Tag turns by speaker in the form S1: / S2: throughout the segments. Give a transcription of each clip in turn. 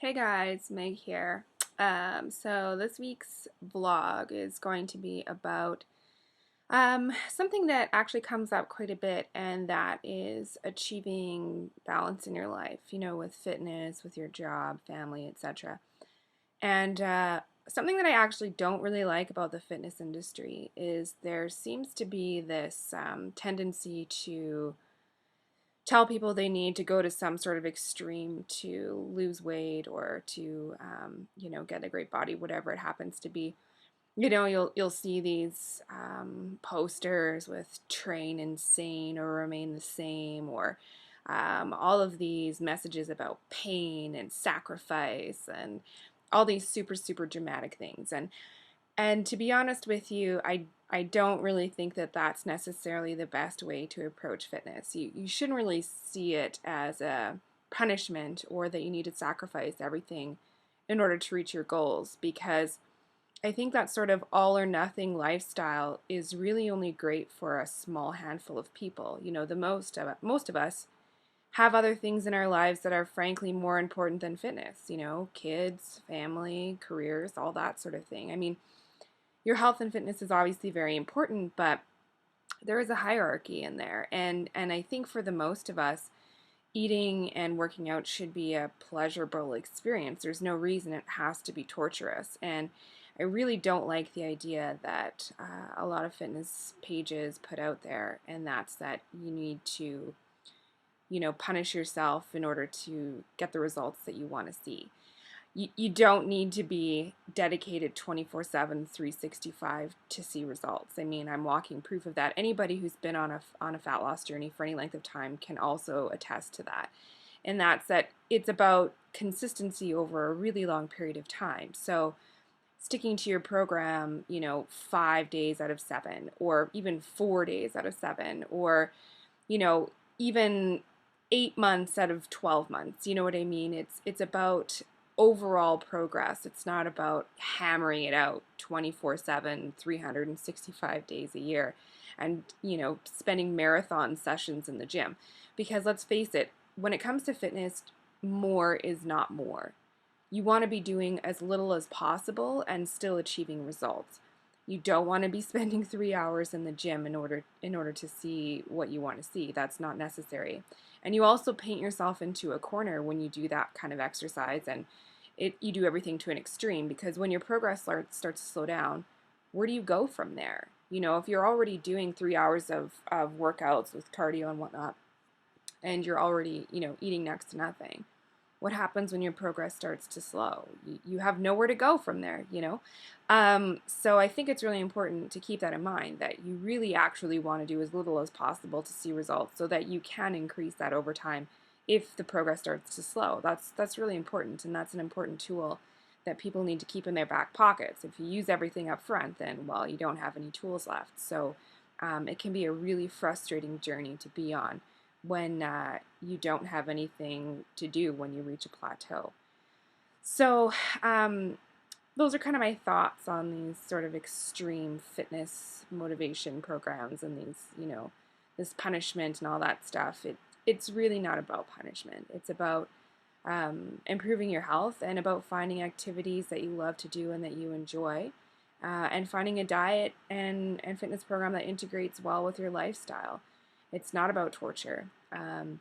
S1: Hey guys, Meg here. So this week's vlog is going to be about something that actually comes up quite a bit, and that is achieving balance in your life, with fitness, with your job, family, etc. And something that I actually don't really like about the fitness industry is there seems to be this tendency to tell people they need to go to some sort of extreme to lose weight or to get a great body, whatever it happens to be. You'll see these posters with train insane or remain the same, or all of these messages about pain and sacrifice and all these super dramatic things. And to be honest with you, I don't really think that that's necessarily the best way to approach fitness. You shouldn't really see it as a punishment or that you need to sacrifice everything in order to reach your goals, because I think that sort of all or nothing lifestyle is really only great for a small handful of people. The most of us have other things in our lives that are frankly more important than fitness, kids, family, careers, all that sort of thing. I mean, your health and fitness is obviously very important, but there is a hierarchy in there. And I think for the most of us, eating and working out should be a pleasurable experience. There's no reason it has to be torturous. And I really don't like the idea that a lot of fitness pages put out there, and that's that you need to, punish yourself in order to get the results that you want to see. You don't need to be dedicated 24/7, 365 to see results. I mean, I'm walking proof of that. Anybody who's been on a fat loss journey for any length of time can also attest to that. And that's that it's about consistency over a really long period of time. So sticking to your program, 5 days out of 7, or even 4 days out of 7, or, you know, even 8 months out of 12 months. You know what I mean? It's about overall progress. It's not about hammering it out 24/7, 365 days a year, and, spending marathon sessions in the gym. Because let's face it, when it comes to fitness, more is not more. You want to be doing as little as possible and still achieving results. You don't want to be spending 3 hours in the gym in order to see what you want to see. That's not necessary. And you also paint yourself into a corner when you do that kind of exercise, and you do everything to an extreme, because when your progress starts to slow down, where do you go from there? If you're already doing 3 hours of workouts with cardio and whatnot, and you're already, eating next to nothing, what happens when your progress starts to slow? You have nowhere to go from there. So I think it's really important to keep that in mind, that you really actually want to do as little as possible to see results, so that you can increase that over time if the progress starts to slow. That's really important, and that's an important tool that people need to keep in their back pockets. If you use everything up front, then, well, you don't have any tools left. So it can be a really frustrating journey to be on when you don't have anything to do when you reach a plateau. So, those are kind of my thoughts on these sort of extreme fitness motivation programs and these, this punishment and all that stuff. It's really not about punishment. It's about improving your health, and about finding activities that you love to do and that you enjoy, and finding a diet and fitness program that integrates well with your lifestyle. It's not about torture,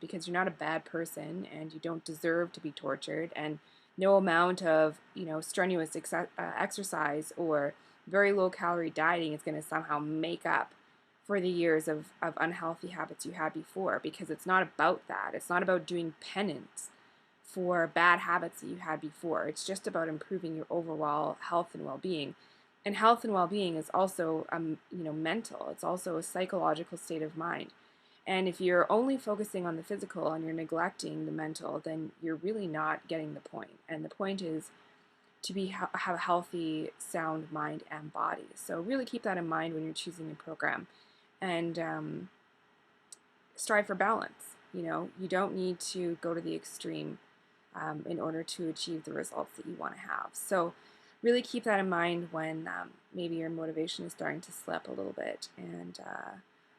S1: because you're not a bad person and you don't deserve to be tortured. And no amount of strenuous exercise or very low calorie dieting is going to somehow make up for the years of unhealthy habits you had before, because it's not about that. It's not about doing penance for bad habits that you had before. It's just about improving your overall health and well-being. And health and well-being is also mental. It's also a psychological state of mind. And if you're only focusing on the physical and you're neglecting the mental, then you're really not getting the point. And the point is to have a healthy, sound mind and body. So really keep that in mind when you're choosing a program, and strive for balance. You don't need to go to the extreme in order to achieve the results that you want to have. So really keep that in mind when maybe your motivation is starting to slip a little bit. And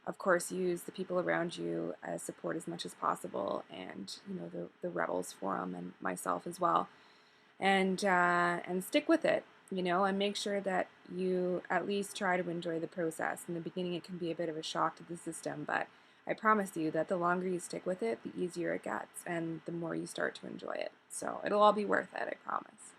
S1: of course, use the people around you as support as much as possible, and the Rebels Forum and myself as well. and stick with it, you know, and make sure that you at least try to enjoy the process. In the beginning, it can be a bit of a shock to the system, but I promise you that the longer you stick with it, the easier it gets and the more you start to enjoy it. So it'll all be worth it, I promise.